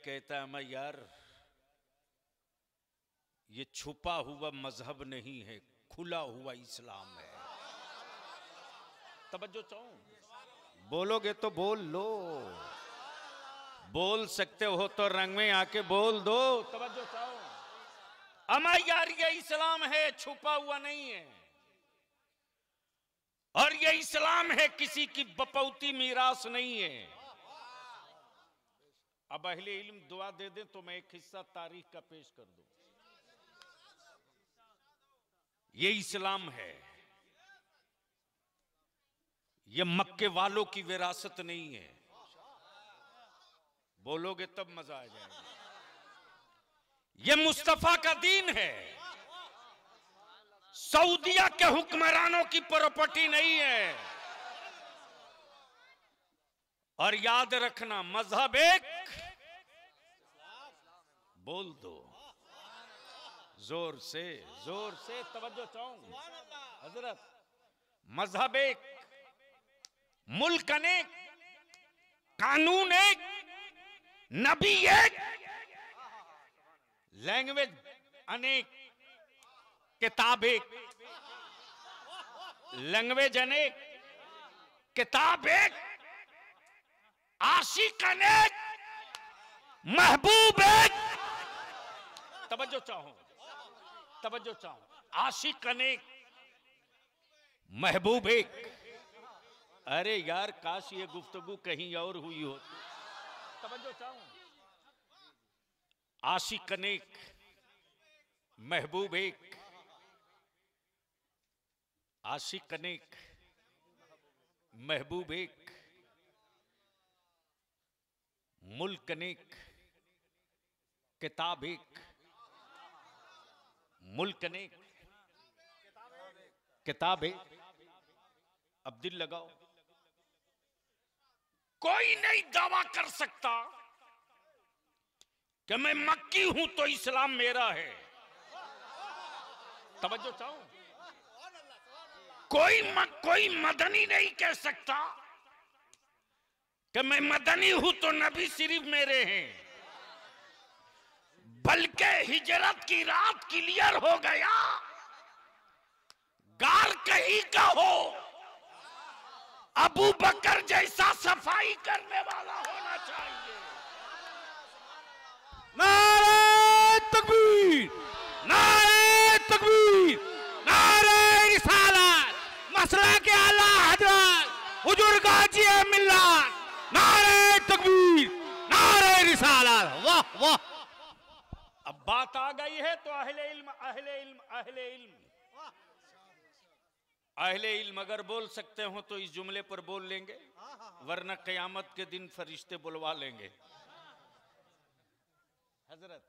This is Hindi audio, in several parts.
कहता है मैं यार ये छुपा हुआ मजहब नहीं है, खुला हुआ इस्लाम है। तवज्जो चाहूं, बोलोगे तो बोल लो, बोल सकते हो तो रंग में आके बोल दो। तवज्जो चाहूं, अमा यार ये इस्लाम है, छुपा हुआ नहीं है, और ये इस्लाम है, किसी की बपौती मीरास नहीं है। अब अहले इल्म दुआ दे दें तो मैं एक हिस्सा तारीख का पेश कर दूं। ये इस्लाम है, ये मक्के वालों की विरासत नहीं है। बोलोगे तब मजा आ जाएगा। ये मुस्तफा का दीन है, सऊदिया के हुक्मरानों की प्रॉपर्टी नहीं है। और याद रखना मजहब एक, बोल दो जोर से तवज्जो चाहूं हजरत, मजहब एक, मुल्क अनेक, कानून एक, नबी एक, लैंग्वेज अनेक, किताब एक, लैंग्वेज अनेक, किताब एक, आशिक अनेक, महबूब एक। तवज्जो चाहूं, आशिक अनेक, महबूब एक। अरे यार काश ये गुफ्तगू कहीं और हुई हो। तवज्जो चाहूं, आशिक अनेक, महबूब एक, आशिक अनेक, महबूब एक, मुल्क अनेक, किताब एक, मुल्क अनेक, किताब एक। अब दिल लगाओ, कोई नहीं दावा कर सकता कि मैं मक्की हूं तो इस्लाम मेरा है। तवज्जो चाहूं, कोई मदनी नहीं कह सकता कि मैं मदनी हूं तो नबी सिर्फ मेरे हैं। बल्कि हिजरत की रात क्लियर हो गया, गार कहीं का हो, अबू बकर जैसा सफाई करने वाला होना चाहिए। नारे तकबीर, नारे तकबीर, नारे रिसालत, मसला के आला हजरत हुजूर गाजी मिल्लत, नारे तकबीर, नारे रिसालत। वाह वाह। अब बात आ गई है तो अहले इल्म, अहले इल्म, अहले इल्म, अहले इल्म अगर बोल सकते हो तो इस जुमले पर बोल लेंगे, वरना क़यामत के दिन फरिश्ते बुलवा लेंगे। हजरत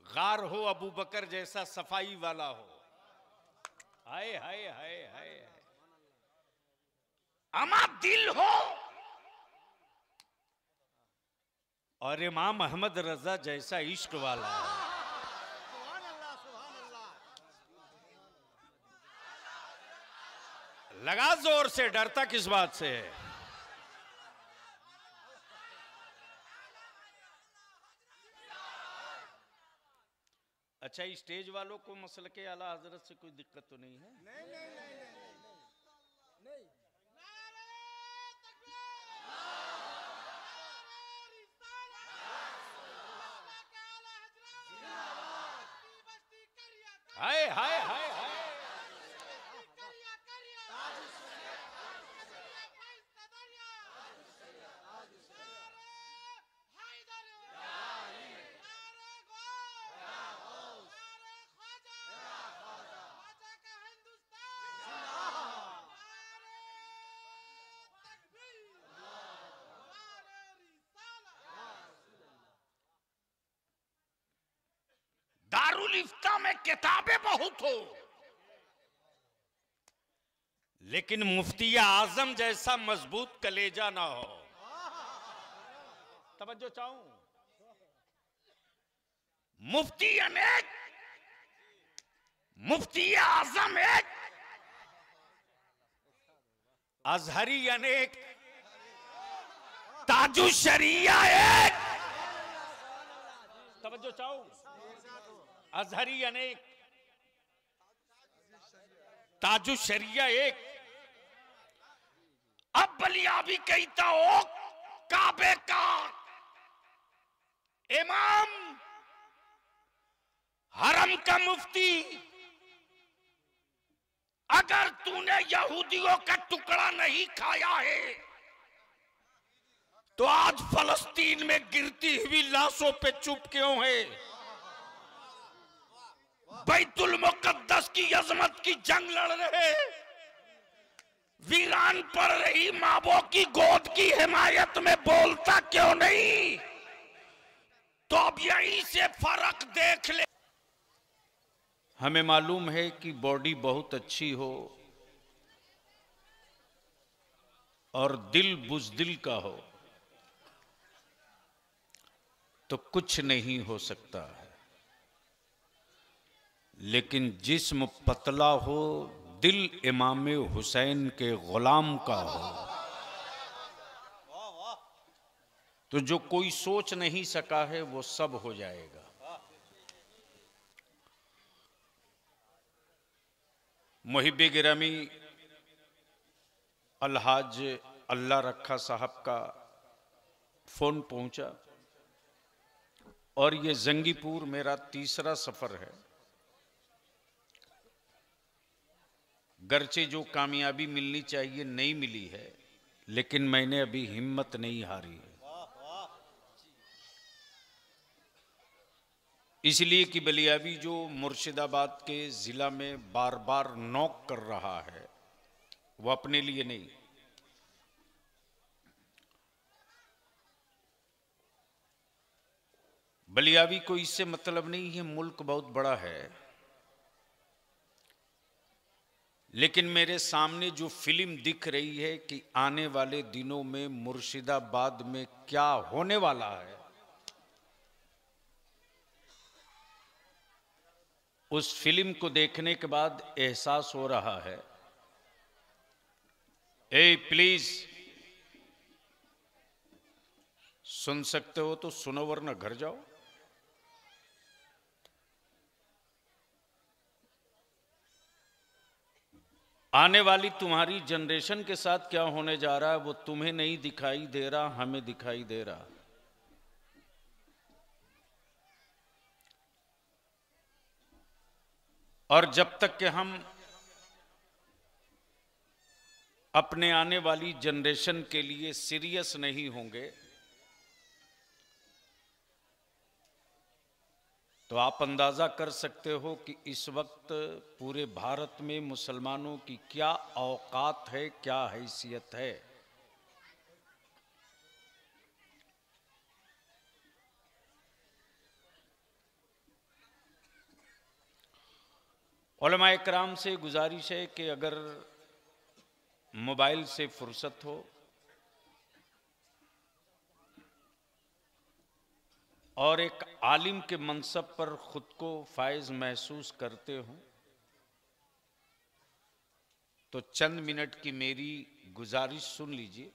गार हो, अबू बकर जैसा सफाई वाला हो, हाय हाय हाय हाय, अमा दिल हो, और इमाम अहमद रजा जैसा इश्क वाला है। लगा जोर से, डरता किस बात से है। अच्छा, स्टेज वालों को मसल के आला हजरत से कोई दिक्कत तो नहीं है? नहीं। हाय हाय हाय हाय, दारुल इफ्ता में किताबें बहुत हो, लेकिन मुफ्ती आजम जैसा मजबूत कलेजा ना हो। तवज्जो चाहूं, मुफ्ती अनेक, मुफ्ती आजम एक, अजहरी अनेक, ताजु शरिया एक, तवज्जो चाहो, अजहरी अनेक, ताजु शरिया एक। अब बलियावी कहता हो काबे का इमाम, हरम का मुफ्ती, अगर तूने यहूदियों का टुकड़ा नहीं खाया है तो आज फलस्तीन में गिरती हुई लाशों पे चुप क्यों है? बैतुल मुकद्दस की अजमत की जंग लड़ रहे, वीरान पड़ रही मावों की गोद की हिमायत में बोलता क्यों नहीं? तो अब यहीं से फर्क देख ले। हमें मालूम है कि बॉडी बहुत अच्छी हो और दिल बुज़दिल का हो तो कुछ नहीं हो सकता है, लेकिन जिस्म पतला हो, दिल इमाम हुसैन के गुलाम का हो तो जो कोई सोच नहीं सका है वो सब हो जाएगा। मुहिब्बे गिरामी अलहाज अल्लाह रखा साहब का फोन पहुंचा और ये जंगीपुर मेरा तीसरा सफर है। गर्चे जो कामयाबी मिलनी चाहिए नहीं मिली है, लेकिन मैंने अभी हिम्मत नहीं हारी है, इसलिए कि बलियावी जो मुर्शिदाबाद के जिला में बार बार नॉक कर रहा है वो अपने लिए नहीं, बलियावी को इससे मतलब नहीं है, मुल्क बहुत बड़ा है, लेकिन मेरे सामने जो फिल्म दिख रही है कि आने वाले दिनों में मुर्शिदाबाद में क्या होने वाला है, उस फिल्म को देखने के बाद एहसास हो रहा है। ए प्लीज सुन सकते हो तो सुनो वरना घर जाओ। आने वाली तुम्हारी जनरेशन के साथ क्या होने जा रहा है वो तुम्हें नहीं दिखाई दे रहा, हमें दिखाई दे रहा। और जब तक कि हम अपने आने वाली जनरेशन के लिए सीरियस नहीं होंगे तो आप अंदाजा कर सकते हो कि इस वक्त पूरे भारत में मुसलमानों की क्या औकात है, क्या हैसियत है। उलमाए किराम से गुजारिश है कि अगर मोबाइल से फुर्सत हो और एक आलिम के मनसब पर खुद को फायज महसूस करते हो तो चंद मिनट की मेरी गुजारिश सुन लीजिए।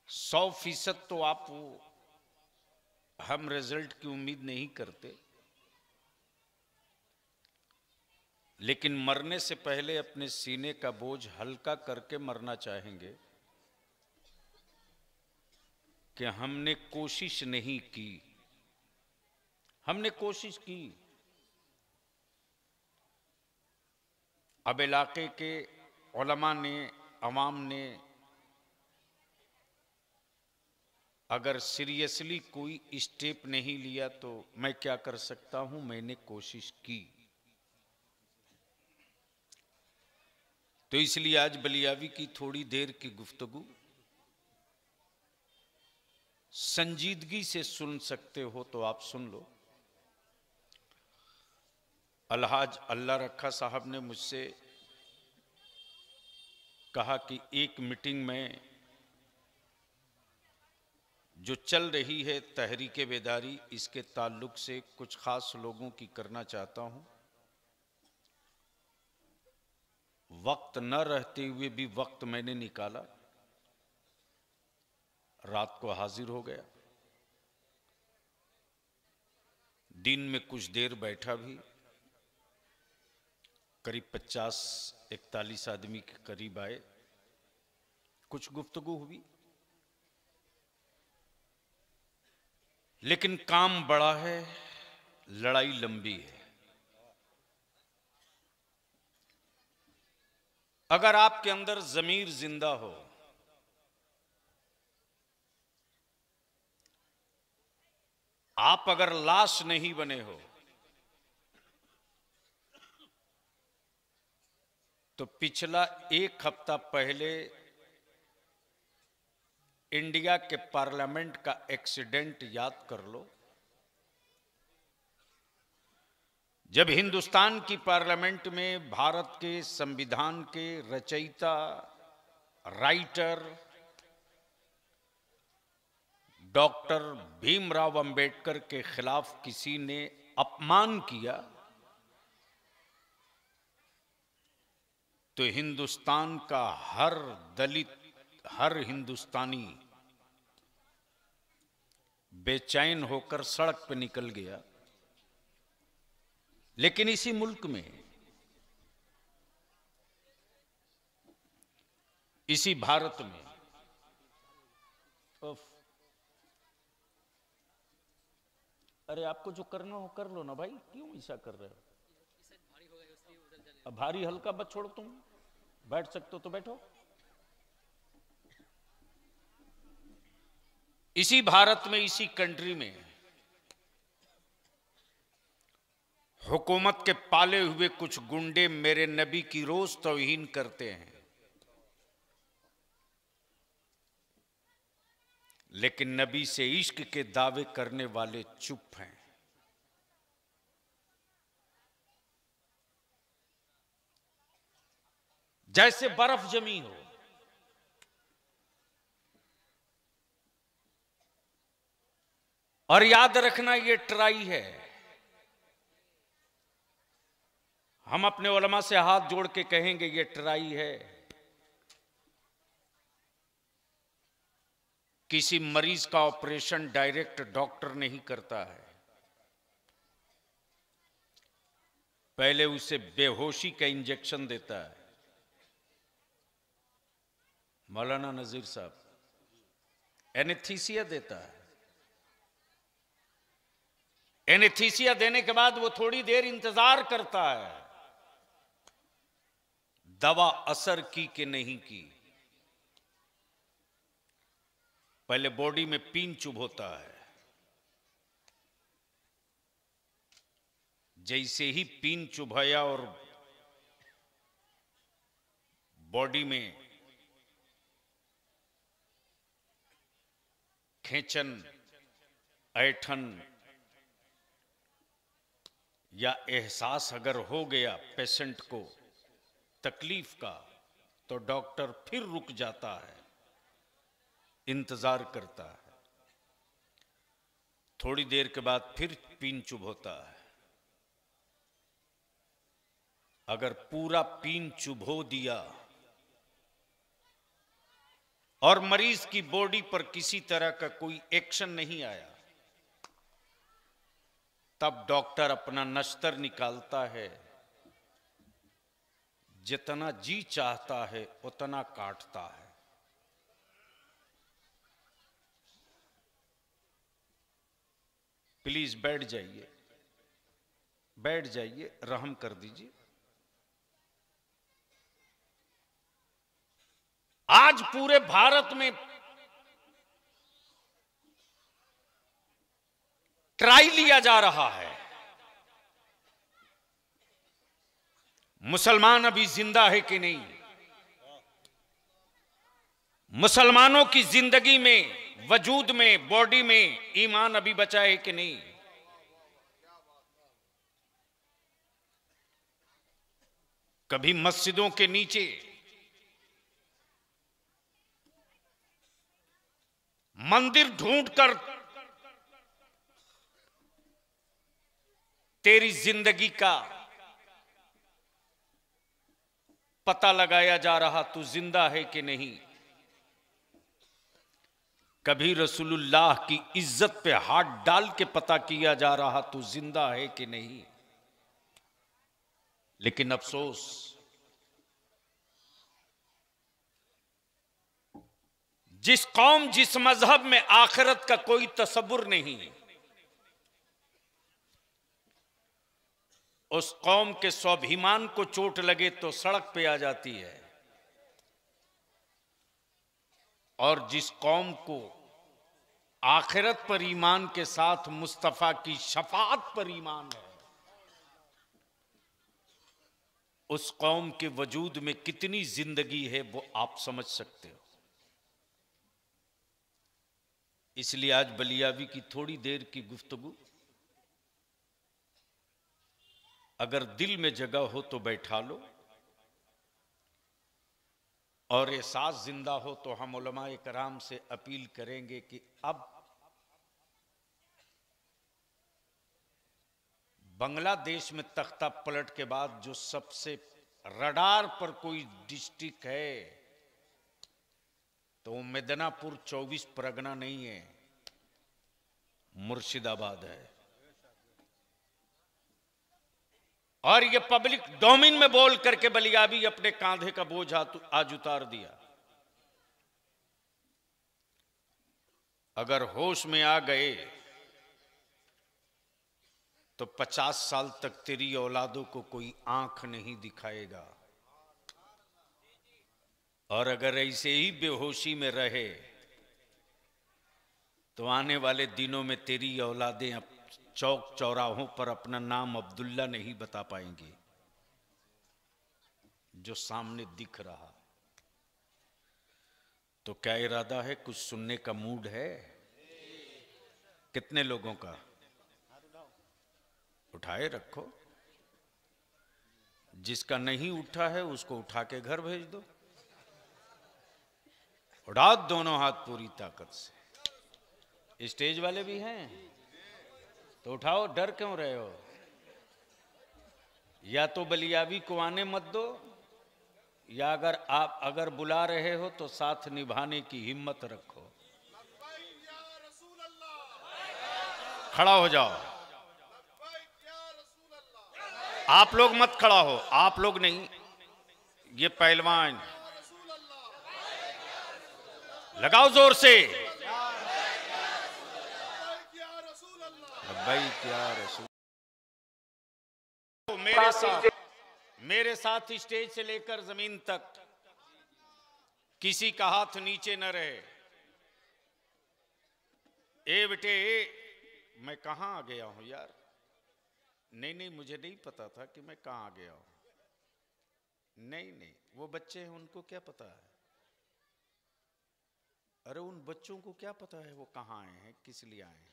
100% तो आप हम रिजल्ट की उम्मीद नहीं करते, लेकिन मरने से पहले अपने सीने का बोझ हल्का करके मरना चाहेंगे कि हमने कोशिश नहीं की। हमने कोशिश की, अब इलाके के उलमा ने, अवाम ने अगर सीरियसली कोई स्टेप नहीं लिया तो मैं क्या कर सकता हूं, मैंने कोशिश की। तो इसलिए आज बलियावी की थोड़ी देर की गुफ्तगू संजीदगी से सुन सकते हो तो आप सुन लो। अलहाज अल्लाह रखा साहब ने मुझसे कहा कि एक मीटिंग में जो चल रही है तहरीके बेदारी, इसके ताल्लुक से कुछ खास लोगों की करना चाहता हूं। वक्त न रहते हुए भी वक्त मैंने निकाला, रात को हाजिर हो गया। दिन में कुछ देर बैठा भी, करीब 50-41 आदमी के करीब आए, कुछ गुफ्तगू हुई, लेकिन काम बड़ा है, लड़ाई लंबी है। अगर आपके अंदर ज़मीर जिंदा हो, आप अगर लाश नहीं बने हो, तो पिछला 1 हफ्ता पहले इंडिया के पार्लियामेंट का एक्सीडेंट याद कर लो। जब हिंदुस्तान की पार्लियामेंट में भारत के संविधान के रचयिता, राइटर डॉक्टर भीमराव अंबेडकर के खिलाफ किसी ने अपमान किया, तो हिंदुस्तान का हर दलित, हर हिंदुस्तानी बेचैन होकर सड़क पर निकल गया। लेकिन इसी मुल्क में, इसी भारत में अरे आपको जो करना हो कर लो ना भाई, क्यों ऐसा कर रहे हो? अब भारी हल्का मत छोड़ो, तुम बैठ सकते हो तो बैठो। इसी भारत में, इसी कंट्री में हुकूमत के पाले हुए कुछ गुंडे मेरे नबी की रोज तौहीन करते हैं, लेकिन नबी से इश्क के दावे करने वाले चुप हैं। जैसे बर्फ जमी हो। और याद रखना, ये ट्राई है। हम अपने उलमा से हाथ जोड़ के कहेंगे, ये ट्राई है। किसी मरीज का ऑपरेशन डायरेक्ट डॉक्टर नहीं करता है, पहले उसे बेहोशी का इंजेक्शन देता है। मौलाना नजीर साहब एनेस्थीसिया देता है। एनेस्थीसिया देने के बाद वो थोड़ी देर इंतजार करता है, दवा असर की कि नहीं की। पहले बॉडी में पीन चुभ होता है, जैसे ही पीन चुभाया और बॉडी में खेचन, ऐठन या एहसास अगर हो गया पेशेंट को तकलीफ का, तो डॉक्टर फिर रुक जाता है, इंतजार करता है। थोड़ी देर के बाद फिर पीन चुभ होता है। अगर पूरा पीन चुभो दिया और मरीज की बॉडी पर किसी तरह का कोई एक्शन नहीं आया, तब डॉक्टर अपना नश्तर निकालता है, जितना जी चाहता है उतना काटता है। प्लीज बैठ जाइए, बैठ जाइए, रहम कर दीजिए। आज पूरे भारत में ट्राई लिया जा रहा है, मुसलमान अभी जिंदा है कि नहीं, मुसलमानों की जिंदगी में, वजूद में, बॉडी में ईमान अभी बचा है कि नहीं। कभी मस्जिदों के नीचे मंदिर ढूंढकर तेरी जिंदगी का पता लगाया जा रहा तू जिंदा है कि नहीं। कभी रसूलुल्लाह की इज्जत पे हाथ डाल के पता किया जा रहा तू जिंदा है कि नहीं। लेकिन अफसोस, जिस कौम जिस मजहब में आखिरत का कोई तसव्वुर नहीं, उस कौम के स्वाभिमान को चोट लगे तो सड़क पे आ जाती है, और जिस कौम को आखिरत पर ईमान के साथ मुस्तफा की शफाअत पर ईमान है, उस कौम के वजूद में कितनी जिंदगी है वो आप समझ सकते हो। इसलिए आज बलियावी की थोड़ी देर की गुफ्तगू अगर दिल में जगह हो तो बैठा लो, और एहसास जिंदा हो तो हम उलमाए कराम से अपील करेंगे कि अब बांग्लादेश में तख्ता पलट के बाद जो सबसे रडार पर कोई डिस्ट्रिक्ट है तो मिदनापुर 24 परगना नहीं है, मुर्शिदाबाद है। और ये पब्लिक डोमेन में बोल करके बलियाबी अपने कांधे का बोझ आज उतार दिया। अगर होश में आ गए तो 50 साल तक तेरी औलादों को कोई आंख नहीं दिखाएगा, और अगर ऐसे ही बेहोशी में रहे तो आने वाले दिनों में तेरी औलादें चौक चौराहों पर अपना नाम अब्दुल्ला नहीं बता पाएंगी जो सामने दिख रहा। तो क्या इरादा है? कुछ सुनने का मूड है? कितने लोगों का? उठाए रखो। जिसका नहीं उठा है उसको उठा के घर भेज दो। उड़ा दोनों हाथ पूरी ताकत से। स्टेज वाले भी हैं तो उठाओ, डर क्यों रहे हो? या तो बलियावी को आने मत दो, या अगर बुला रहे हो तो साथ निभाने की हिम्मत रखो। खड़ा हो जाओ। आप लोग मत खड़ा हो, आप लोग नहीं, ये पहलवान। लगाओ जोर से। भाई क्या रसूल। मेरे साथ स्टेज से लेकर जमीन तक किसी का हाथ नीचे न रहे। ए बेटे, मैं कहां आ गया हूं यार? नहीं, मुझे नहीं पता था कि मैं कहां आ गया हूं। नहीं, वो बच्चे हैं, उनको क्या पता है? अरे उन बच्चों को क्या पता है वो कहां आए हैं, किस लिए आए हैं?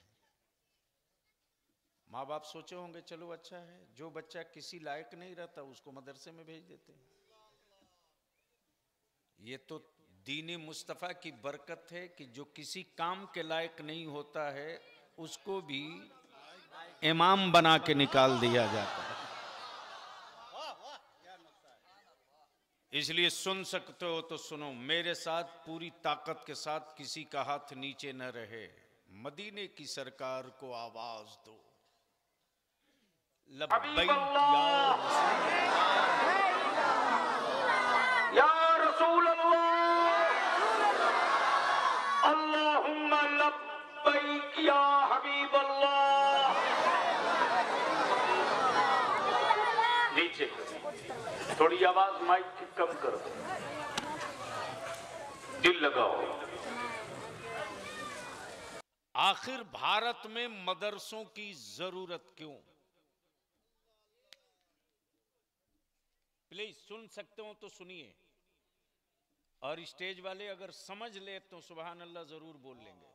माँ बाप सोचे होंगे चलो अच्छा है, जो बच्चा किसी लायक नहीं रहता उसको मदरसे में भेज देते हैं। ये तो दीन मुस्तफ़ा की बरकत है कि जो किसी काम के लायक नहीं होता है उसको भी इमाम बना के निकाल दिया जाता है। इसलिए सुन सकते हो तो सुनो, मेरे साथ पूरी ताकत के साथ किसी का हाथ नीचे न रहे। मदीने की सरकार को आवाज दो, लब्बैक या रसूल अल्लाह, अल्लाहुम्मा लब्बैक या हबीब अल्लाह। नीचे थोड़ी आवाज माइक की कम कर दो, दिल लगाओ। आखिर भारत में मदरसों की जरूरत क्यों? प्लीज सुन सकते हो तो सुनिए, और स्टेज वाले अगर समझ ले तो सुभान अल्लाह जरूर बोल लेंगे।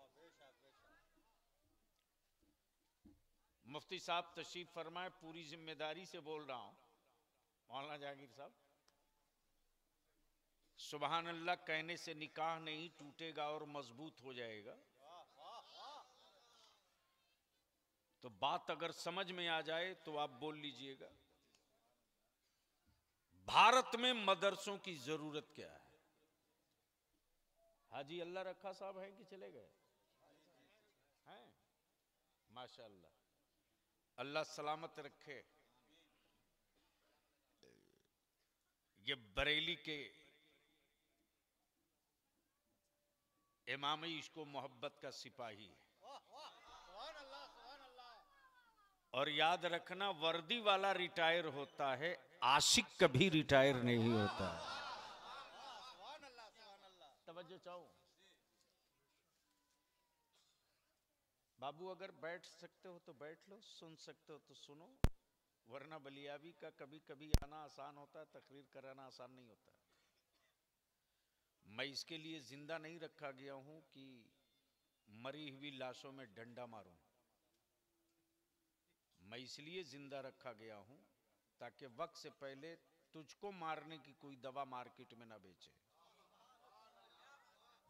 मुफ्ती साहब तशरीफ फरमाए, पूरी जिम्मेदारी से बोल रहा हूं। मौलाना जहांगीर साहब, सुभान अल्लाह कहने से निकाह नहीं टूटेगा और मजबूत हो जाएगा। तो बात अगर समझ में आ जाए तो आप बोल लीजिएगा। भारत में मदरसों की जरूरत क्या है? हाजी अल्लाह रखा साहब हैं कि चले गए? हैं? माशाअल्लाह, अल्लाह सलामत रखे। ये बरेली के इमाम इश्को मोहब्बत का सिपाही है। और याद रखना, वर्दी वाला रिटायर होता है, आशिक कभी रिटायर नहीं होता। तवज्जो चाहूं बाबू, अगर बैठ सकते हो तो बैठ लो, सुन सकते हो तो सुनो, वरना बलियाबी का कभी कभी आना आसान होता है, तकरीर कराना आसान नहीं होता। मैं इसके लिए जिंदा नहीं रखा गया हूं कि मरी हुई लाशों में डंडा मारूं। मैं इसलिए जिंदा रखा गया हूं ताकि वक्त से पहले तुझको मारने की कोई दवा मार्केट में ना बेचे।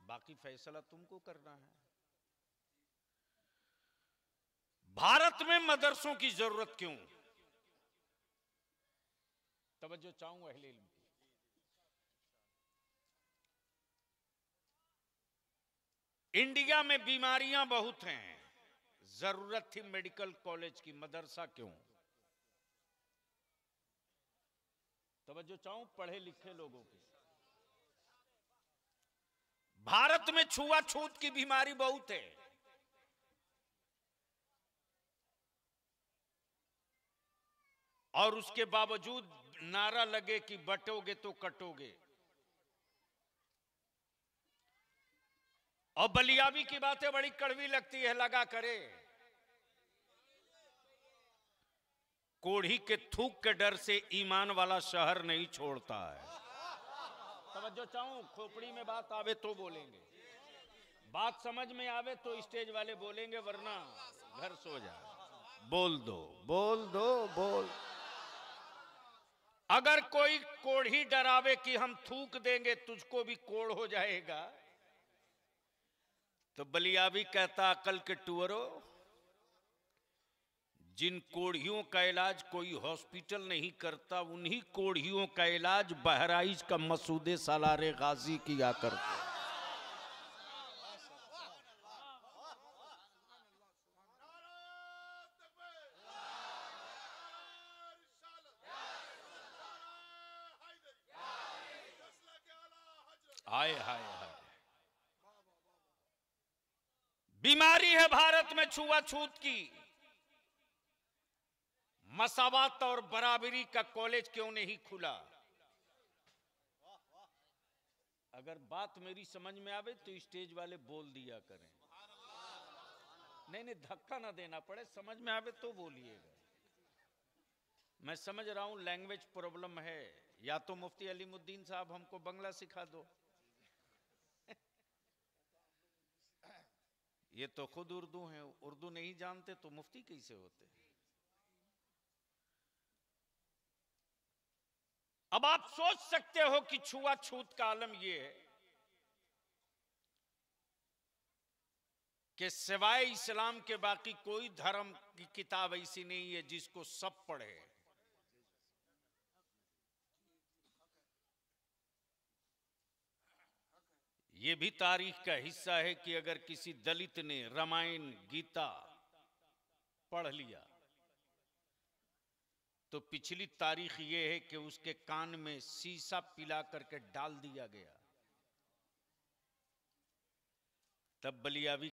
बाकी फैसला तुमको करना है। भारत में मदरसों की जरूरत क्यों? तवज्जो चाहूंगा अहले इल्म की। इंडिया में बीमारियां बहुत हैं, जरूरत थी मेडिकल कॉलेज की, मदरसा क्यों? तवज्जो चाहूं पढ़े लिखे लोगों की। भारत में छुआछूत की बीमारी बहुत है, और उसके बावजूद नारा लगे कि बटोगे तो कटोगे। और बलियाबी की बातें बड़ी कड़वी लगती है, लगा करे। कोढ़ी के थूक के डर से ईमान वाला शहर नहीं छोड़ता है। तवज्जो चाहूं, खोपड़ी में बात आवे तो बोलेंगे, बात समझ में आवे तो स्टेज वाले बोलेंगे, वरना घर सो जाए। बोल दो, बोल दो, बोल। अगर कोई कोढ़ी डरावे कि हम थूक देंगे तुझको भी कोढ़ हो जाएगा, तो बलियाबी कहता, अकल के टुअरो, जिन कोढ़ियों का इलाज कोई हॉस्पिटल नहीं करता, उन्हीं कोढ़ियों का इलाज बहराइच का मसूदे सालारे गाजी किया करता। हाय हाय हाय, बीमारी है भारत में छुआछूत की। मसावात और बराबरी का कॉलेज क्यों नहीं खुला? अगर बात मेरी समझ में आवे तो स्टेज वाले बोल दिया करें। नहीं, धक्का ना देना पड़े, समझ में आवे तो बोलिएगा। मैं समझ रहा हूं लैंग्वेज प्रॉब्लम है, या तो मुफ्ती अलीमुद्दीन साहब हमको बंगला सिखा दो। ये तो खुद उर्दू हैं, उर्दू नहीं जानते तो मुफ्ती कैसे होते? अब आप सोच सकते हो कि छुआछूत का आलम यह है कि सिवाय इस्लाम के बाकी कोई धर्म की किताब ऐसी नहीं है जिसको सब पढ़े। यह भी तारीख का हिस्सा है कि अगर किसी दलित ने रामायण गीता पढ़ लिया तो पिछली तारीख यह है कि उसके कान में शीशा पिला करके डाल दिया गया। तब बलियाबी